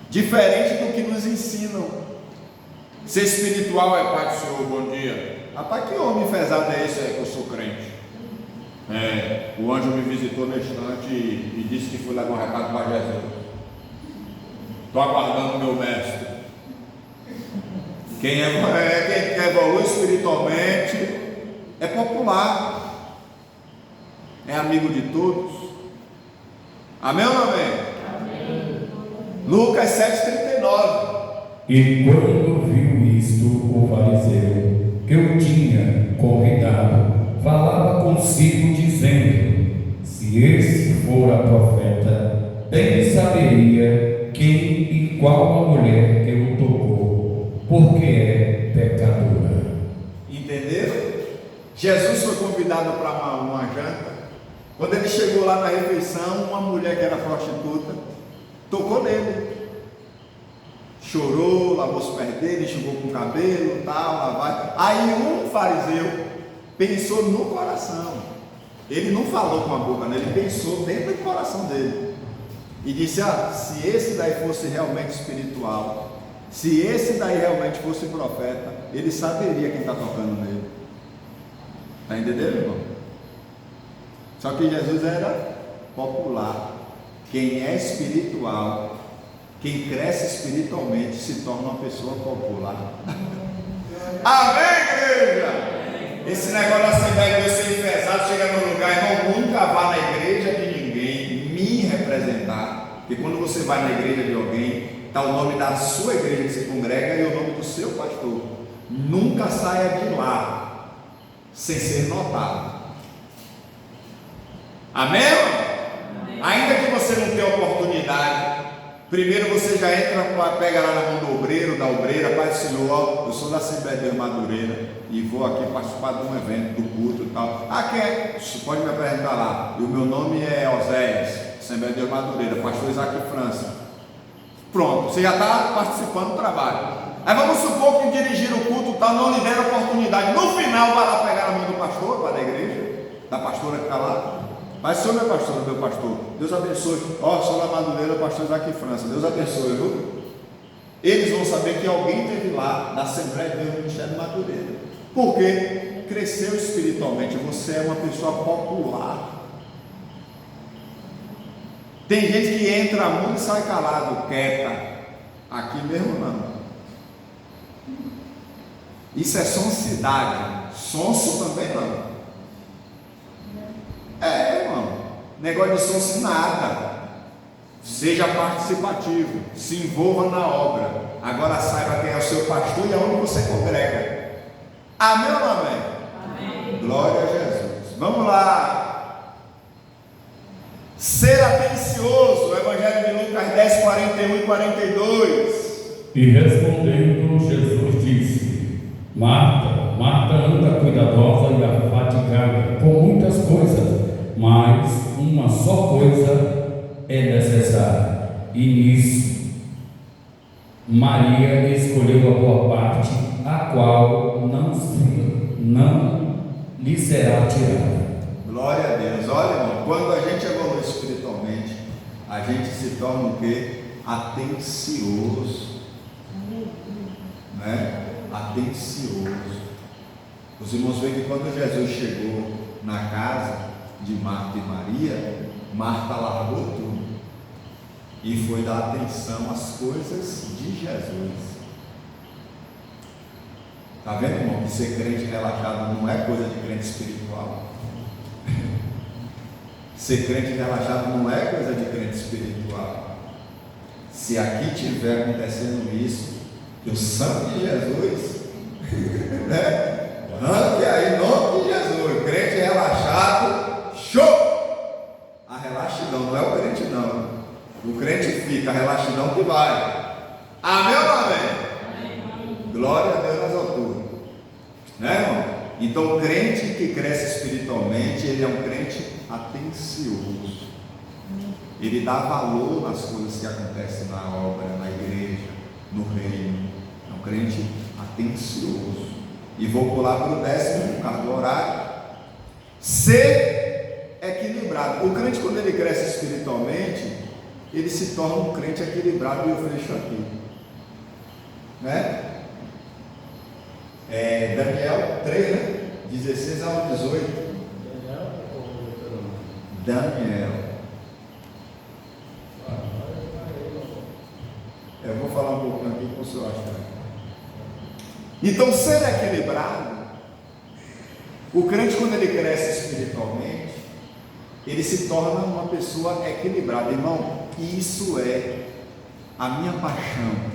Diferente do que nos ensinam. Ser espiritual é Pai do Senhor, bom dia. Rapaz, que homem enfesado é esse aí que eu sou crente? O anjo me visitou na estante e disse que fui levar um recado para Jesus. Estou aguardando o meu mestre. Quem evolui espiritualmente é popular, é amigo de todos. Amém ou não amém? Amém. Lucas 7,39. E quando viu isto, o fariseu que o tinha convidado falava consigo, dizendo: se esse fora profeta, bem saberia quem e qual a mulher que o tocou, porque é pecadora. Entenderam? Jesus foi convidado para uma janta. Quando ele chegou lá na refeição, uma mulher que era prostituta tocou nele, chorou, lavou os pés dele, enxugou com o cabelo, tal, lavar. Aí um fariseu pensou no coração. Ele não falou com a boca, né? Ele pensou dentro do coração dele e disse: se esse daí fosse realmente espiritual, se esse daí realmente fosse profeta, ele saberia quem está tocando nele. Está entendendo, irmão? Só que Jesus era popular. Quem é espiritual, quem cresce espiritualmente, se torna uma pessoa popular. Amém, igreja? Esse negócio da Assembleia de Deus ser enfesado, chega no lugar, irmão, nunca vá na igreja de ninguém me representar, porque quando você vai na igreja de alguém, está o nome da sua igreja que você congrega e o nome do seu pastor. Nunca saia de lá sem ser notado. Amém? Amém. Ainda que você não tenha oportunidade, primeiro você já entra, pega lá na mão do obreiro, da obreira: Pai do Senhor, eu sou da Assembleia de Deus Madureira e vou aqui participar de um evento, do culto e tal. Quem é? Você pode me apresentar lá. E o meu nome é Oséias, Assembleia de Deus Madureira, pastor Isaac França. Pronto, você já está participando do trabalho. Aí vamos supor que dirigir o culto tal não lhe der oportunidade. No final vai lá pegar na mão do pastor, vai da igreja, da pastora que está lá. Mas sou meu pastor, Deus abençoe. Sou da Madureira, pastor Isaac França, Deus abençoe, viu? Eles vão saber que alguém esteve lá na Assembleia de Deus no Ministério Madureira, porque cresceu espiritualmente. Você é uma pessoa popular. Tem gente que entra muito e sai calado, quieta. Aqui mesmo não. Isso é sonsidade. Sonso também não. Irmão, negócio de sonso nada. Seja participativo, se envolva na obra. Agora saiba quem é o seu pastor e aonde você congrega. Amém ou não amém? Amém. Glória a Jesus. Vamos lá. 10, 41 e 42. E respondendo, Jesus disse: Marta, Marta, anda cuidadosa e afadigada com muitas coisas, mas uma só coisa é necessária. E nisso Maria escolheu a boa parte, a qual não lhe será tirada. Glória a Deus. Olha, irmão, quando a gente evolui espiritualmente, a gente se torna o quê? Atencioso. Né? Atencioso. Os irmãos veem que quando Jesus chegou na casa de Marta e Maria, Marta largou tudo e foi dar atenção às coisas de Jesus. Está vendo, irmão, que ser crente relaxado não é coisa de crente espiritual. Ser crente relaxado não é coisa de crente espiritual. Se aqui estiver acontecendo isso, que o sangue de Jesus, né? Arranque aí em nome de Jesus. Crente relaxado, show! A relaxidão não é o crente, não. O crente fica, a relaxidão que vai. Amém ou não amém? Glória a Deus nas alturas. Né, irmão? Então, o crente que cresce espiritualmente, ele é um crente atencioso. Ele dá valor nas coisas que acontecem na obra, na igreja, no reino. É um crente atencioso. E vou pular para o 10º, por causa do horário. Ser equilibrado. O crente, quando ele cresce espiritualmente, ele se torna um crente equilibrado. E eu fecho aqui, né? Daniel 3, né? 16 ao 18. Daniel. Eu vou falar um pouquinho aqui com o senhor acha. Então, ser equilibrado, o crente, quando ele cresce espiritualmente, ele se torna uma pessoa equilibrada. Irmão, isso é a minha paixão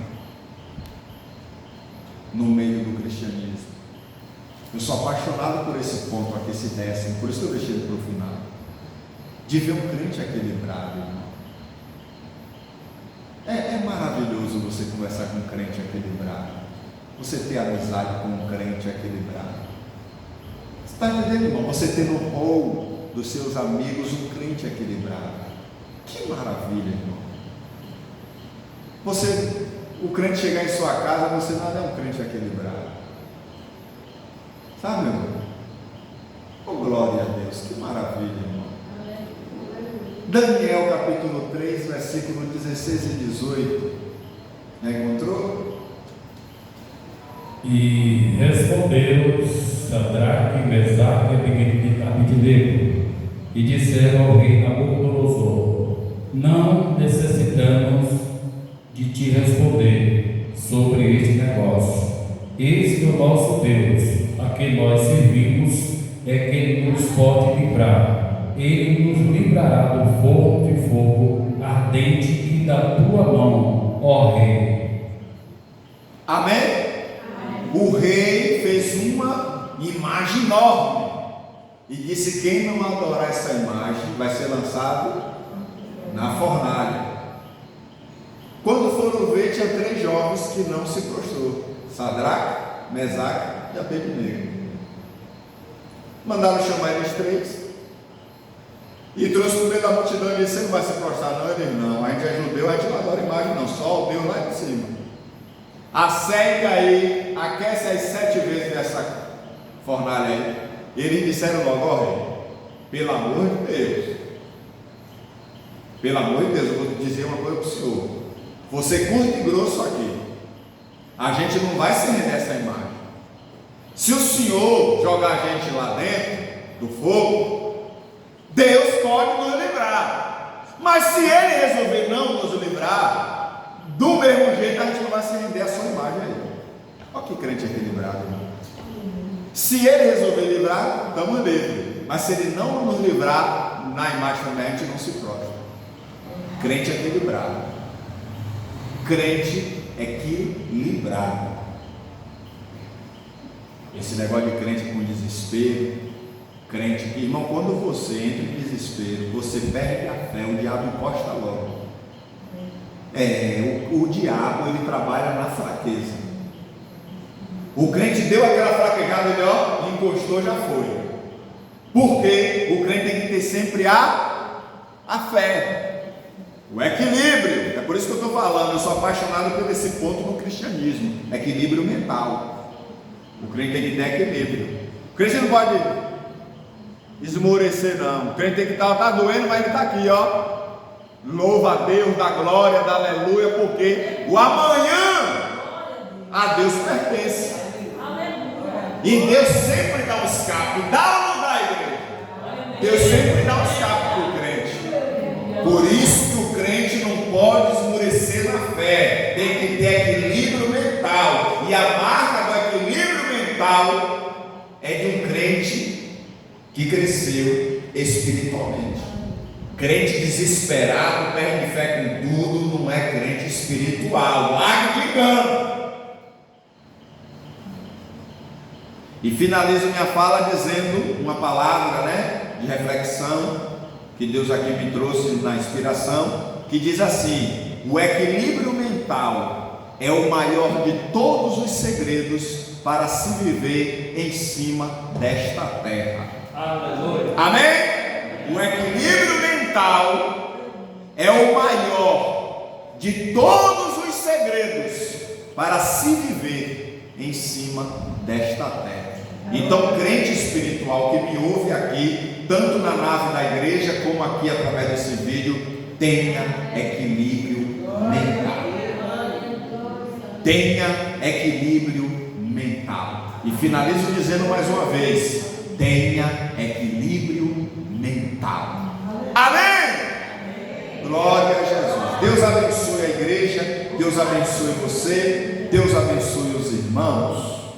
no meio do cristianismo. Eu sou apaixonado por esse ponto aqui, esse 10º, por isso que eu deixei ele para o final, de ver um crente equilibrado, irmão. É maravilhoso você conversar com um crente equilibrado, você ter amizade com um crente equilibrado. Você está entendendo, irmão? Você ter no hall dos seus amigos um crente equilibrado. Que maravilha, irmão. O crente chegar em sua casa, você não é um crente equilibrado. Sabe, meu irmão? Oh, glória a Deus, que maravilha, irmão. Daniel capítulo 3, versículo 16 e 18. Já encontrou? E responderam Sadraque, Mesaque e Abednego, e disseram ao rei Nabucodonosor: Não necessitamos de te responder sobre este negócio. Eis que o nosso Deus, a quem nós servimos, é quem nos pode livrar. Ele nos livrará do forno de fogo ardente e da tua mão, ó rei. Amém? Amém. O rei fez uma imagem enorme e disse: quem não adorar essa imagem vai ser lançado na fornalha. Quando foram ver, tinha 3 jovens que não se prostrou: Sadraque, Mesaque e Abednego. Mandaram chamar eles 3 e trouxe no meio da multidão e disse: você não vai se prostrar não? Ele disse: não, a gente é judeu, a gente não adora imagem não, só o Deus lá de cima. Acende aí, aquece as 7 vezes nessa fornalha aí. Eles disseram logo: ó rei, pelo amor de Deus, eu vou dizer uma coisa para o senhor. Você curto e grosso aqui, a gente não vai se render a essa imagem. Se o senhor jogar a gente lá dentro do fogo, Deus pode nos livrar. Mas se ele resolver não nos livrar, do mesmo jeito a gente não vai se render a sua imagem aí. Olha que crente equilibrado, irmão. Se ele resolver livrar, estamos livres. Mas se ele não nos livrar, na imagem também a gente não se prostra. Crente equilibrado. Crente equilibrado. Esse negócio de crente com desespero, crente que, irmão, quando você entra em desespero, você perde a fé, o diabo encosta logo. O diabo, ele trabalha na fraqueza. O crente deu aquela fraquejada, ele encostou, já foi. Porque o crente tem que ter sempre a fé, o equilíbrio. É por isso que eu estou falando, eu sou apaixonado por esse ponto no cristianismo, equilíbrio mental. O crente tem que ter equilíbrio. O crente não pode esmorecer, não. O crente tem que estar, tá doendo, mas ele está aqui, louva a Deus, dá glória, dá aleluia, porque o amanhã a Deus pertence. E Deus sempre dá um escape. Dá ou não dá, igreja? Deus sempre dá um escape para o crente. Por isso que o crente não pode esmorecer na fé. Tem que ter equilíbrio mental. E a marca do equilíbrio mental é de um crente que cresceu espiritualmente. Crente desesperado, perde fé com tudo, não é crente espiritual. Largue de engano. E finalizo minha fala dizendo uma palavra, de reflexão, que Deus aqui me trouxe na inspiração, que diz assim: o equilíbrio mental é o maior de todos os segredos para se viver em cima desta terra. Aleluia. Amém? O equilíbrio mental é o maior de todos os segredos para se viver em cima desta terra. Então, crente espiritual que me ouve aqui, tanto na nave da igreja como aqui através desse vídeo, tenha equilíbrio mental. Tenha equilíbrio mental. E finalizo dizendo mais uma vez: tenha equilíbrio mental. Amém? Glória a Jesus. Deus abençoe a igreja, Deus abençoe você, Deus abençoe os irmãos.